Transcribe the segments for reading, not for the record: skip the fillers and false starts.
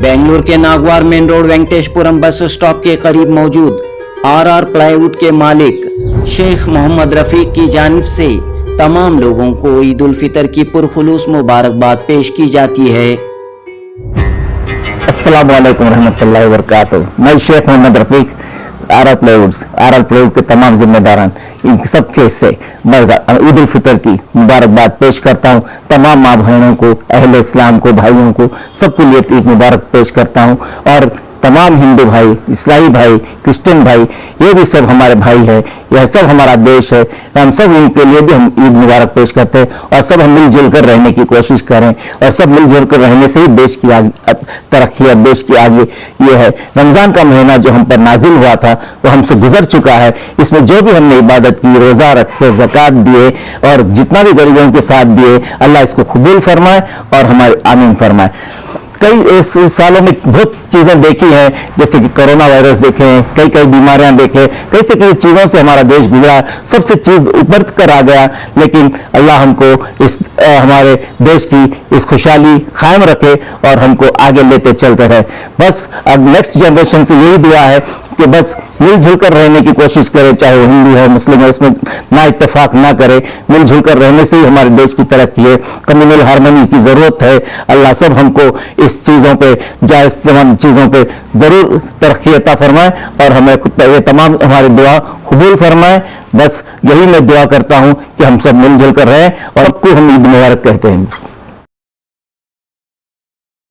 बेंगलुरु के नागवार main road वेंकटेशपुरम bus stop के करीब मौजूद आरआर प्लाईवुड के मालिक शेख मोहम्मद रफीक की जानिब से तमाम लोगों को ईद उल फितर की पुरखुलूस मुबारकबाद पेश की जाती है। अस्सलाम वालेकुम रहमतुल्लाहि व बरकातुहू। मैं शेख मोहम्मद रफीक आरआर प्लाईवुड के तमाम जिम्मेदारान इन सबके से मैं ईद उल फितर की मुबारकबाद पेश करता हूँ। तमाम माँ बहनों को, अहले इस्लाम को, भाइयों को, सबके लिए ईद मुबारक पेश करता हूँ। और तमाम हिंदू भाई, इस्लामी भाई, क्रिश्चियन भाई, ये भी सब हमारे भाई है, यह सब हमारा देश है। हम सब इनके लिए भी हम ईद मुबारक पेश करते हैं और सब हम मिलजुल कर रहने की कोशिश करें और सब मिलजुल कर रहने से ही देश की तरक्की और देश की आगे ये है। रमज़ान का महीना जो हम पर नाजिल हुआ था वो हमसे गुजर चुका है। इसमें जो भी हमने इबादत की, रोज़ा रखे, ज़कात दिए और जितना भी गरीबों के साथ दिए, अल्लाह इसको कबूल फरमाए और हमारे आमीन फरमाए। कई इस सालों में बहुत चीज़ें देखी हैं, जैसे कि कोरोना वायरस देखे, कई बीमारियां देखे, कई चीज़ों से हमारा देश गुजरा, सबसे चीज़ उभर कर आ गया। लेकिन अल्लाह हमको इस हमारे देश की इस खुशहाली कायम रखे और हमको आगे लेते चलते रहे। बस अब नेक्स्ट जनरेशन से यही दुआ है कि बस मिलजुल कर रहने की कोशिश करें, चाहे वो हिंदू है, मुस्लिम है, इसमें ना इत्तेफाक ना करे। मिलजुल कर रहने से ही हमारे देश की तरक्की है। कम्युनल हार्मनी की ज़रूरत है। अल्लाह सब हमको इस चीज़ों पे, जायज़ तमाम चीज़ों पे ज़रूर तरक्की अता फरमाए और हमें ये तमाम हमारी दुआ कबूल फरमाए। बस यही मैं दुआ करता हूँ कि हम सब मिलजुल कर रहें और सबको हम ईद मुबारक कहते हैं।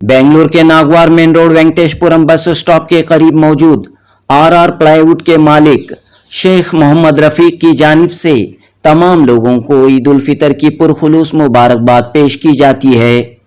बेंगलुरु के नागवार मेन रोड वेंकटेशपुरम बस स्टॉप के करीब मौजूद आरआर प्लाईवुड के मालिक शेख मोहम्मद रफीक की जानिब से तमाम लोगों को ईद उल फितर की पुरखुलूस मुबारकबाद पेश की जाती है।